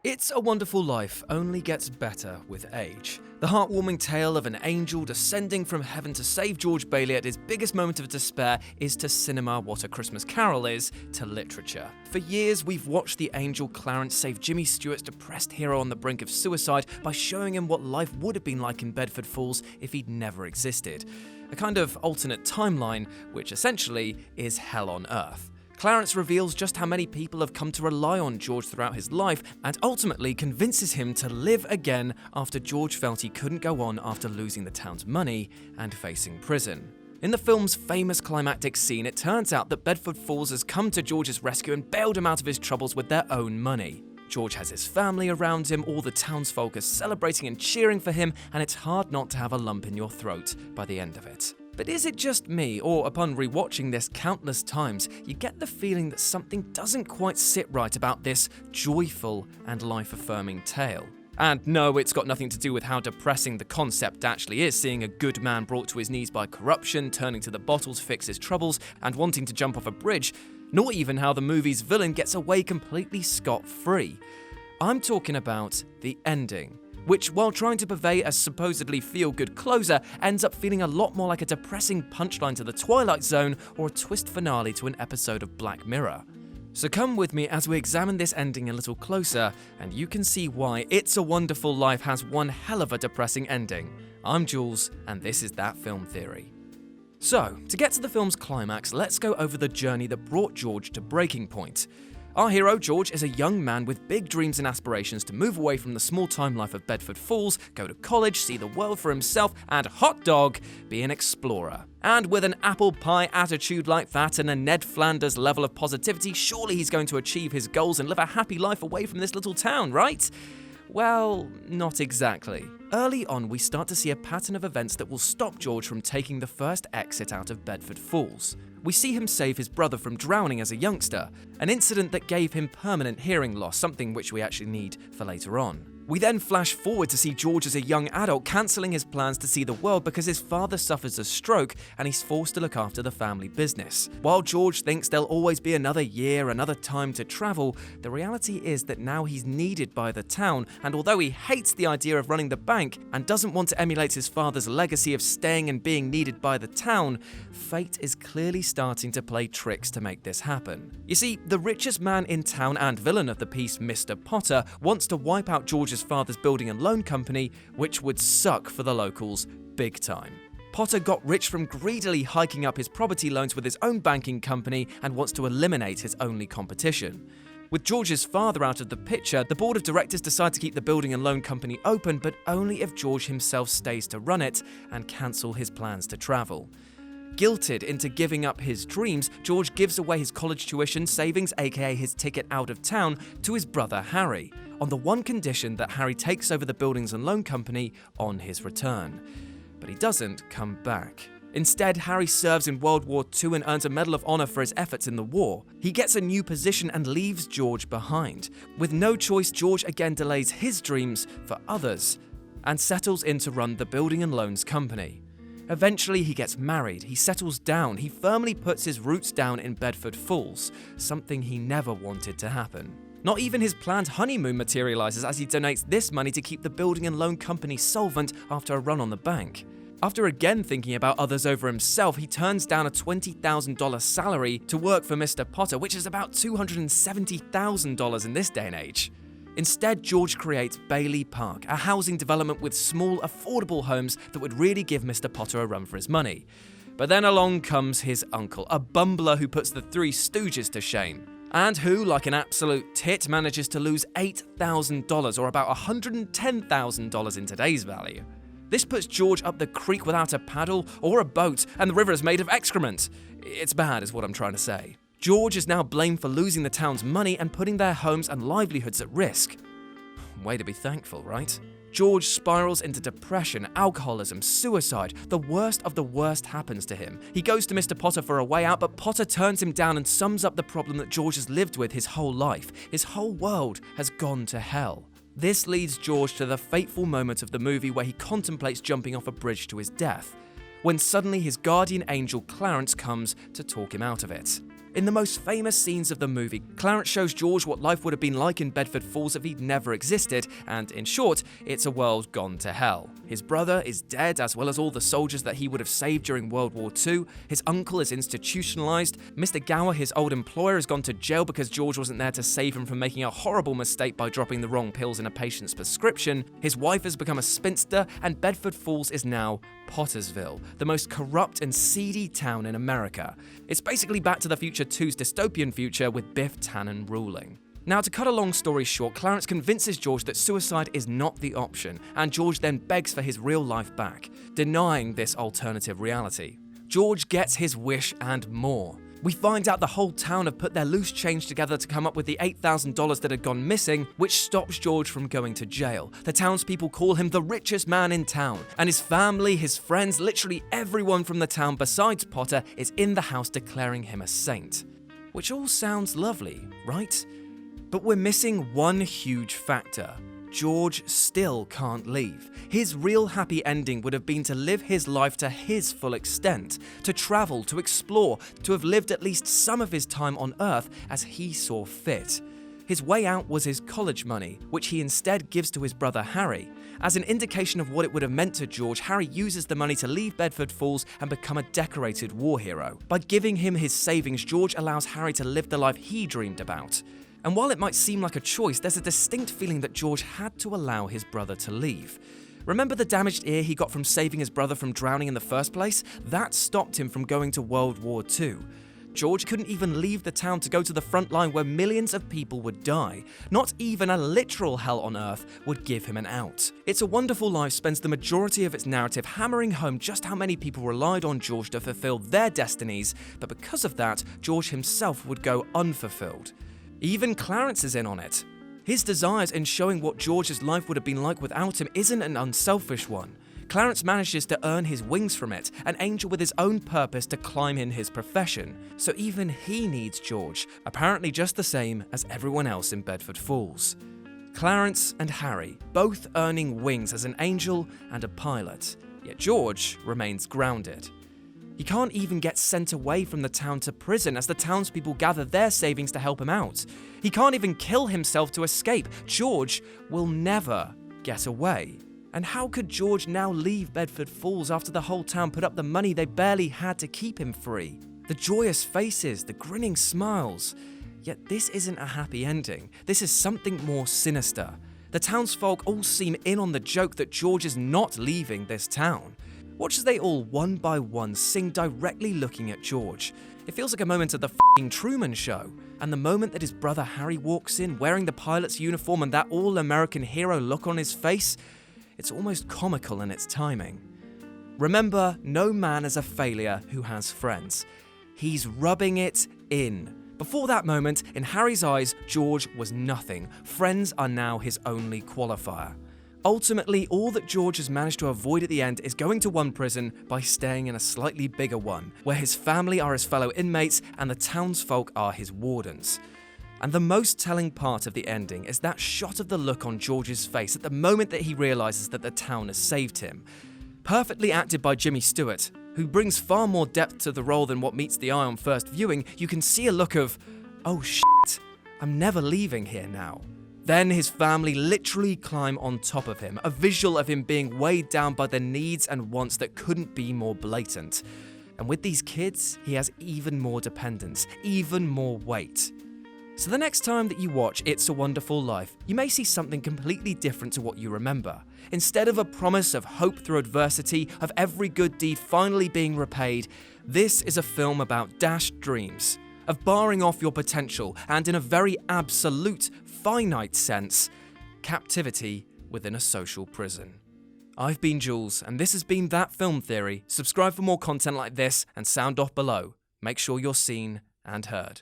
It's a Wonderful Life only gets better with age. The heartwarming tale of an angel descending from heaven to save George Bailey at his biggest moment of despair is to cinema what A Christmas Carol is to literature. For years, we've watched the angel Clarence save Jimmy Stewart's depressed hero on the brink of suicide by showing him what life would have been like in Bedford Falls if he'd never existed. A kind of alternate timeline, which essentially is hell on earth. Clarence reveals just how many people have come to rely on George throughout his life and ultimately convinces him to live again after George felt he couldn't go on after losing the town's money and facing prison. In the film's famous climactic scene, it turns out that Bedford Falls has come to George's rescue and bailed him out of his troubles with their own money. George has his family around him, all the townsfolk are celebrating and cheering for him, and it's hard not to have a lump in your throat by the end of it. But is it just me, or upon rewatching this countless times, you get the feeling that something doesn't quite sit right about this joyful and life-affirming tale? And no, it's got nothing to do with how depressing the concept actually is, seeing a good man brought to his knees by corruption, turning to the bottle to fix his troubles, and wanting to jump off a bridge, nor even how the movie's villain gets away completely scot-free. I'm talking about the ending, which, while trying to purvey a supposedly feel-good closer, ends up feeling a lot more like a depressing punchline to The Twilight Zone or a twist finale to an episode of Black Mirror. So come with me as we examine this ending a little closer, and you can see why It's a Wonderful Life has one hell of a depressing ending. I'm Jules, and this is That Film Theory. So, to get to the film's climax, let's go over the journey that brought George to breaking point. Our hero, George, is a young man with big dreams and aspirations to move away from the small-time life of Bedford Falls, go to college, see the world for himself, and hot dog, be an explorer. And with an apple pie attitude like that and a Ned Flanders level of positivity, surely he's going to achieve his goals and live a happy life away from this little town, right? Well, not exactly. Early on, we start to see a pattern of events that will stop George from taking the first exit out of Bedford Falls. We see him save his brother from drowning as a youngster, an incident that gave him permanent hearing loss, something which we actually need for later on. We then flash forward to see George as a young adult cancelling his plans to see the world because his father suffers a stroke and he's forced to look after the family business. While George thinks there'll always be another year, another time to travel, the reality is that now he's needed by the town, and although he hates the idea of running the bank and doesn't want to emulate his father's legacy of staying and being needed by the town, fate is clearly starting to play tricks to make this happen. You see, the richest man in town and villain of the piece, Mr. Potter, wants to wipe out George's father's building and loan company, which would suck for the locals big time. Potter got rich from greedily hiking up his property loans with his own banking company and wants to eliminate his only competition. With George's father out of the picture, the board of directors decide to keep the building and loan company open, but only if George himself stays to run it and cancel his plans to travel. Guilted into giving up his dreams, George gives away his college tuition savings, aka his ticket out of town, to his brother Harry, on the one condition that Harry takes over the buildings and loan company on his return. But he doesn't come back. Instead, Harry serves in World War II and earns a Medal of Honor for his efforts in the war. He gets a new position and leaves George behind. With no choice, George again delays his dreams for others and settles in to run the building and loans company. Eventually, he gets married, he settles down, he firmly puts his roots down in Bedford Falls, something he never wanted to happen. Not even his planned honeymoon materializes as he donates this money to keep the building and loan company solvent after a run on the bank. After again thinking about others over himself, he turns down a $20,000 salary to work for Mr. Potter, which is about $270,000 in this day and age. Instead, George creates Bailey Park, a housing development with small, affordable homes that would really give Mr. Potter a run for his money. But then along comes his uncle, a bumbler who puts the Three Stooges to shame, and who, like an absolute tit, manages to lose $8,000, or about $110,000 in today's value. This puts George up the creek without a paddle or a boat, and the river is made of excrement. It's bad, is what I'm trying to say. George is now blamed for losing the town's money and putting their homes and livelihoods at risk. Way to be thankful, right? George spirals into depression, alcoholism, suicide. The worst of the worst happens to him. He goes to Mr. Potter for a way out, but Potter turns him down and sums up the problem that George has lived with his whole life. His whole world has gone to hell. This leads George to the fateful moment of the movie where he contemplates jumping off a bridge to his death, when suddenly his guardian angel Clarence comes to talk him out of it. In the most famous scenes of the movie, Clarence shows George what life would have been like in Bedford Falls if he'd never existed, and in short, it's a world gone to hell. His brother is dead, as well as all the soldiers that he would have saved during World War II. His uncle is institutionalized. Mr. Gower, his old employer, has gone to jail because George wasn't there to save him from making a horrible mistake by dropping the wrong pills in a patient's prescription. His wife has become a spinster, and Bedford Falls is now Pottersville, the most corrupt and seedy town in America. It's basically Back to the Future 2's dystopian future with Biff Tannen ruling. Now, to cut a long story short, Clarence convinces George that suicide is not the option, and George then begs for his real life back, denying this alternative reality. George gets his wish and more. We find out the whole town have put their loose change together to come up with the $8,000 that had gone missing, which stops George from going to jail. The townspeople call him the richest man in town, and his family, his friends, literally everyone from the town besides Potter is in the house declaring him a saint. Which all sounds lovely, right? But we're missing one huge factor. George still can't leave. His real happy ending would have been to live his life to his full extent, to travel, to explore, to have lived at least some of his time on Earth as he saw fit. His way out was his college money, which he instead gives to his brother Harry. As an indication of what it would have meant to George, Harry uses the money to leave Bedford Falls and become a decorated war hero. By giving him his savings, George allows Harry to live the life he dreamed about. And while it might seem like a choice, there's a distinct feeling that George had to allow his brother to leave. Remember the damaged ear he got from saving his brother from drowning in the first place? That stopped him from going to World War II. George couldn't even leave the town to go to the front line where millions of people would die. Not even a literal hell on earth would give him an out. It's a Wonderful Life spends the majority of its narrative hammering home just how many people relied on George to fulfill their destinies, but because of that, George himself would go unfulfilled. Even Clarence is in on it. His desires in showing what George's life would have been like without him isn't an unselfish one. Clarence manages to earn his wings from it, an angel with his own purpose to climb in his profession. So even he needs George, apparently just the same as everyone else in Bedford Falls. Clarence and Harry, both earning wings as an angel and a pilot, yet George remains grounded. He can't even get sent away from the town to prison as the townspeople gather their savings to help him out. He can't even kill himself to escape. George will never get away. And how could George now leave Bedford Falls after the whole town put up the money they barely had to keep him free? The joyous faces, the grinning smiles. Yet this isn't a happy ending. This is something more sinister. The townsfolk all seem in on the joke that George is not leaving this town. Watch as they all, one by one, sing directly looking at George. It feels like a moment of the f***ing Truman Show. And the moment that his brother Harry walks in, wearing the pilot's uniform and that all-American hero look on his face, it's almost comical in its timing. Remember, no man is a failure who has friends. He's rubbing it in. Before that moment, in Harry's eyes, George was nothing. Friends are now his only qualifier. Ultimately, all that George has managed to avoid at the end is going to one prison by staying in a slightly bigger one, where his family are his fellow inmates and the townsfolk are his wardens. And the most telling part of the ending is that shot of the look on George's face at the moment that he realizes that the town has saved him. Perfectly acted by Jimmy Stewart, who brings far more depth to the role than what meets the eye on first viewing. You can see a look of, oh shit, I'm never leaving here now. Then his family literally climb on top of him, a visual of him being weighed down by the needs and wants that couldn't be more blatant. And with these kids, he has even more dependence, even more weight. So the next time that you watch It's a Wonderful Life, you may see something completely different to what you remember. Instead of a promise of hope through adversity, of every good deed finally being repaid, this is a film about dashed dreams, of barring off your potential, and in a very absolute, finite sense, captivity within a social prison. I've been Jules, and this has been That Film Theory. Subscribe for more content like this and sound off below. Make sure you're seen and heard.